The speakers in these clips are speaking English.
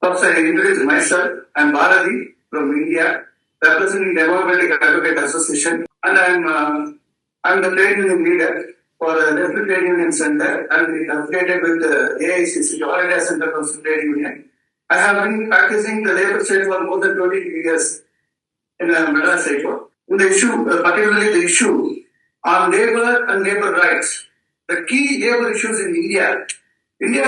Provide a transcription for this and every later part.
First, I introduce myself. I'm Bharati from India, representing Democratic Advocate Association, and I'm the trade union leader for the Left Trade Union Center, and we are affiliated with the AICC, All India Center for Trade Union. I have been practicing the labor side for more than 20 years in Madras High Court. The issue, particularly the issue on labor and labor rights, the key labor issues in India. India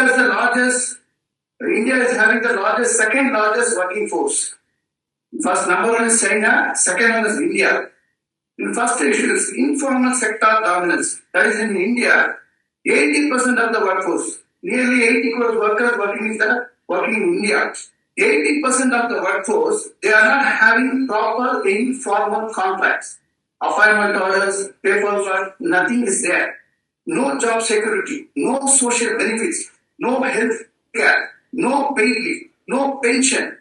is having the second largest working force. First number one is China, second one is India. The first issue is informal sector dominance. That is in India, 80% of the workforce, nearly 80 crore workers working in India. 80% of the workforce, they are not having proper informal contracts. Assignment orders, paperwork, nothing is there. No job security, no social benefits, no health care, no paid leave, no pension.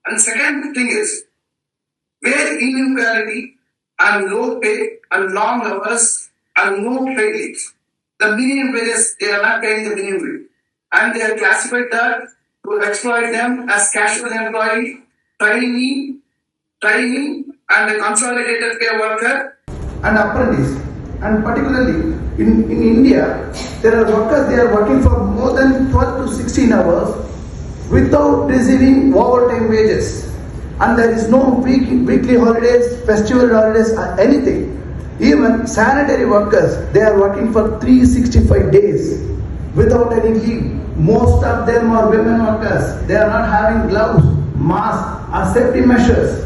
And second thing is, where inequality and low pay and long hours and no paid leaves. The minimum wages, they are not paying the minimum wage. And they are classified that to exploit them as casual employee, trainee, and a consolidated pay worker and apprentice. And particularly in India, there are workers, they are working for more than 12 to 16 hours without receiving overtime wages. And there is no weekly holidays, festival holidays, or anything. Even sanitary workers, they are working for 365 days without any leave. Most of them are women workers. They are not having gloves, masks, or safety measures.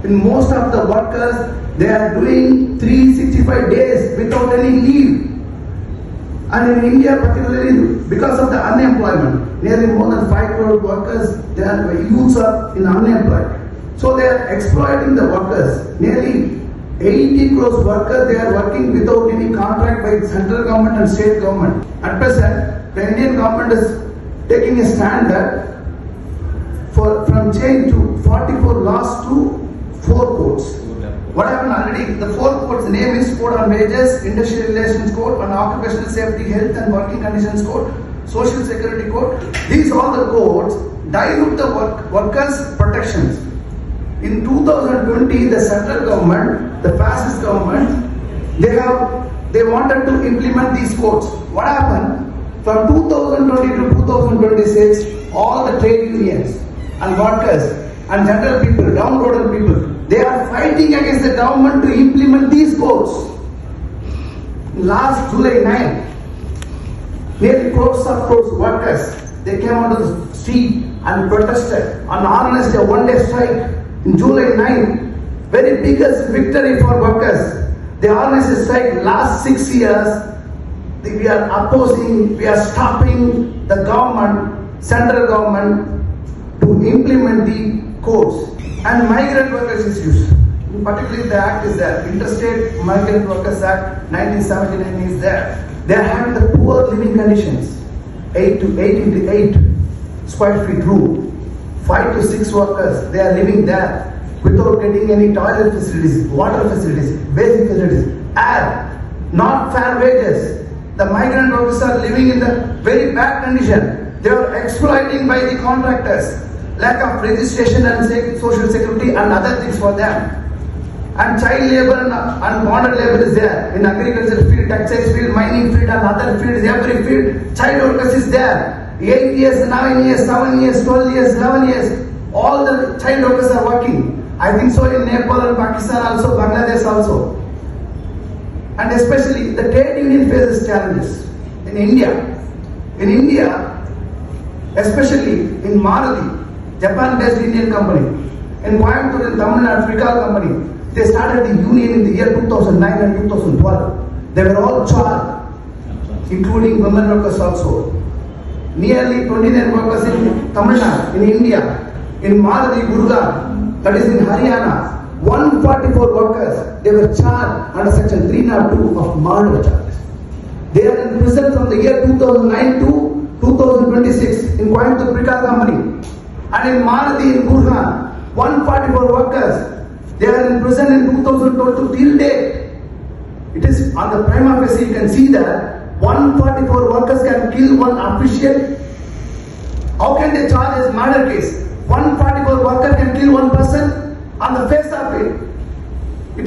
In most of the workers, they are doing 365 days without any leave. And in India, particularly because of the unemployment, nearly more than 5 crore workers, their youths are unemployed. So they are exploiting the workers. Nearly 80 crore workers, they are working without any contract by central government and state government. At present, the Indian government is taking a stand that from change to 44 laws to 4 codes. What happened already? The 4 codes, the name is Code on Wages, Industrial Relations Code, on Occupational Safety, Health and Working Conditions Code, Social Security Code. These all the codes dilute the workers' protections. In 2020, the central government, the fascist government, they wanted to implement these codes. What happened? From 2020 to 2026, all the trade unions and workers and general people, downtrodden people, they are fighting against the government to implement these codes. Last July 9, nearly crores of workers, they came onto the street and protested and organized a one-day strike. In July 9, very biggest victory for workers. They organized a strike last 6 years. We are opposing, we are stopping the government, central government, to implement the codes. And migrant workers issues. Particularly the act is there. Interstate Migrant Workers Act 1979 is there. They are having the poor living conditions. 8 into 8 square feet room. 5 to 6 workers, they are living there without getting any toilet facilities, water facilities, basic facilities, air, not fair wages. The migrant workers are living in the very bad condition. They are exploiting by the contractors. Lack of registration and social security and other things for them. And child labor and bonded labor is there. In agriculture field, textile field, mining field and other fields, every field, child workers is there. 8 years, 9 years, 7 years, 12 years, 11 years, all the child workers are working. I think so in Nepal and Pakistan also, Bangladesh also. And especially the trade union faces challenges in India. In India, especially in Maruti, Japan-based Indian company, in Coimbatore in Tamil Nadu, Fricol company, they started the union in the year 2009 and 2012. They were all charged, including women workers also. Nearly 29 workers in Tamil Nadu, in India, in Maruti, Gurgaon, that is in Haryana, 144 workers, they were charged under section 302 of murder charges. They are in prison from the year 2009 to 2026 in Coimbatore Fricol company. And in Maruti, in Gurgaon, 144 workers, they are in prison in 2012 till date. It is on the prima facie, you can see that 144 workers can kill one official How can they charge as murder case? 144 worker can kill one person on the face of it. We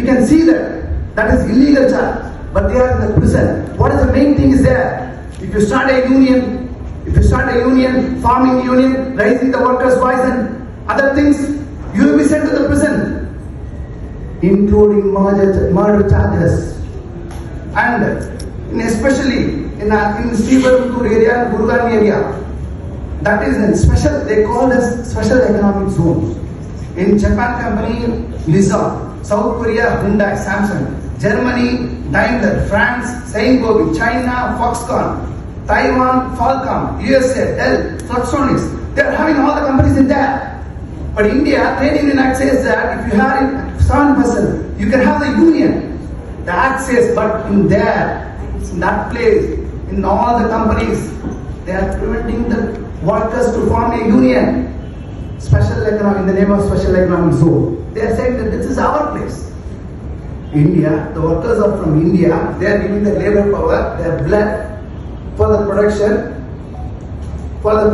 can see that is illegal charge, but they are in the prison. What is the main thing is there? If you start a union, farming union, raising the workers' voice and other things, you will be sent to the prison, including murder charges. And especially in Sriperumbudur area, Gurugram area, that is in special, they call as special economic zones. In Japan company, Nissan, South Korea, Hyundai, Samsung, Germany, Daimler, France, Saint-Gobain, China, Foxconn, Taiwan, Qualcomm, USA, Dell, Flextronics, they are having all the companies in there. But India, Trade Union Act says that if you have 7%, you can have the union. The Act says, but in there, in that place, in all the companies, they are preventing the workers to form a union. In the name of special economic zone. They are saying that this is our place. India, the workers are from India, they are giving the labor power, their blood for the production, for the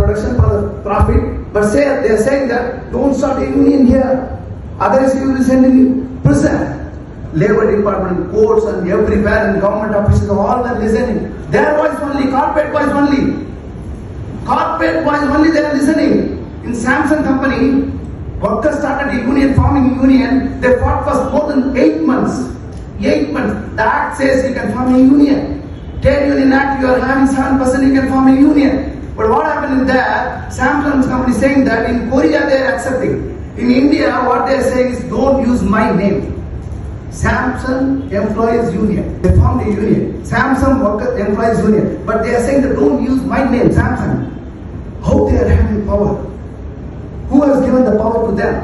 profit. But they are saying that don't start a union here. Otherwise you will be sent in prison. Labor department, courts and everywhere and government offices all are listening. Their voice only, corporate voice only. Corporate voice only they are listening. In Samsung company, workers started a union, forming a union. They fought for more than 8 months. 8 months. The Act says you can form a union. Trade Union Act, you are having 7%, you can form a union. But what happened in that? Samsung company saying that in Korea they are accepting. In India, what they are saying is don't use my name. Samsung Employees Union. They formed a union. Samsung Worker Employees Union. But they are saying that don't use my name, Samsung. How they are having power? Who has given the power to them?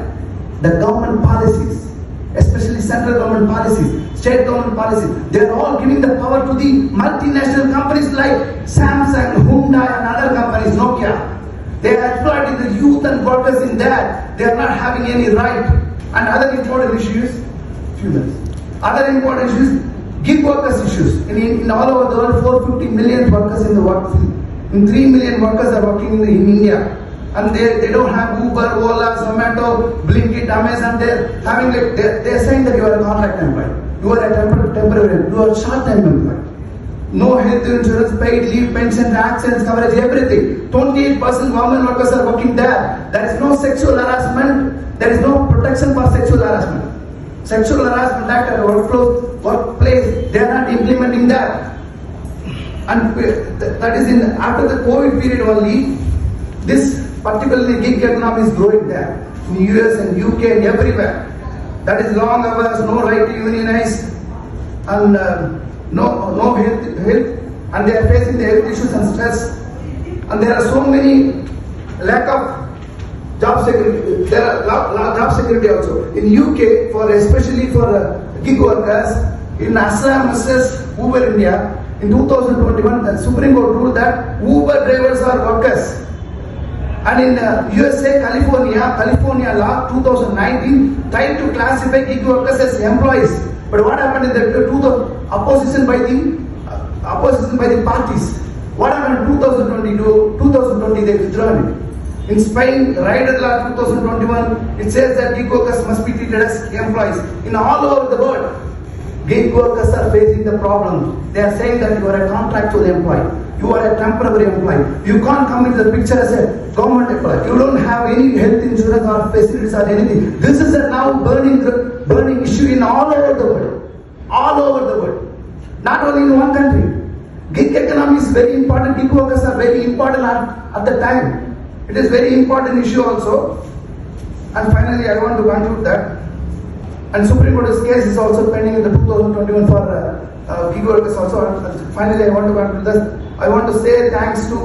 The government policies, especially central government policies, state government policies. They are all giving the power to the multinational companies like Samsung, Hyundai and other companies, Nokia. They are exploiting the youth and workers in that. They are not having any right. And other important issues, other important issues, gig workers issues. In all over the world, 450 million workers in the work field. And 3 million workers are working in India. And they don't have Uber, Ola, Zomato, Blinkit, Amazon. They're saying that you are a contract employee. You are a temporary, you are a short-time employee. No health insurance, paid leave, pension, accidents, coverage, everything. 28% government workers are working there. There is no sexual harassment. There is no protection for sexual harassment. Sexual harassment act at workplace, they are not implementing that. And that is after the COVID period only, this particularly gig economy is growing there. In US and UK and everywhere. That is long hours, no right to unionize, and no health, and they are facing the health issues and stress. And there are so many lack of job security. There are job security also. In UK, especially for gig workers, in Assam versus Uber India, in 2021, the Supreme Court ruled that Uber drivers are workers. And in USA, California law 2019 tried to classify gig workers as employees. But what happened in the opposition by the parties? What happened in 2020 they withdrew it. In Spain, Rider Law 2021, it says that gig workers must be treated as employees. In all over the world, gig workers are facing the problem. They are saying that you are a contractual employee. You are a temporary employee. You can't come into the picture as a government employee. You don't have any health insurance or facilities or anything. This is a now burning issue in all over the world. All over the world. Not only in one country. Gig economy is very important. Gig workers are very important at the time. It is very important issue also. And finally, I want to conclude that. And Supreme Court's case is also pending in the 2021 for gig workers also. And finally, I want to conclude that. I want to say thanks to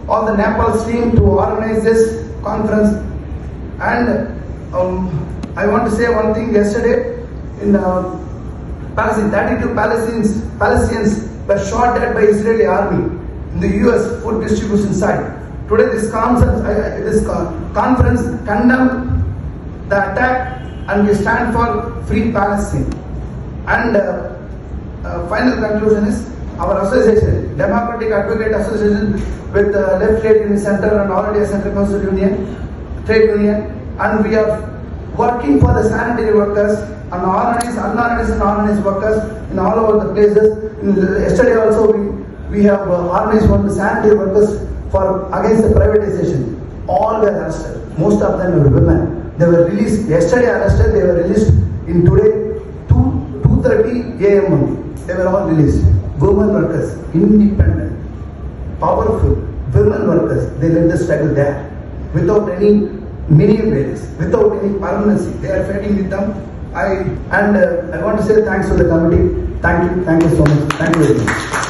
all the Nepal team to organize this conference. And I want to say one thing. Yesterday in Palestine, 32 Palestinians were shot dead by Israeli army in the US food distribution site. Today this conference condemned the attack and we stand for free Palestine. And final conclusion is our association, Democratic Advocate Association with Left Trade Union Center and All India Central Council Union, Trade Union, and we are working for the sanitary workers and organized, unorganized and organized workers in all over the places. Yesterday also we have organized one sanitary workers for against the privatization. All were arrested. Most of them were women. They were released yesterday. Arrested. They were released in today 2:30 a.m. only. They were all released. Women workers, independent, powerful women workers. They led the struggle there without any barriers, without any permanency. They are fighting with them. I want to say thanks to the committee. Thank you so much. Thank you very much.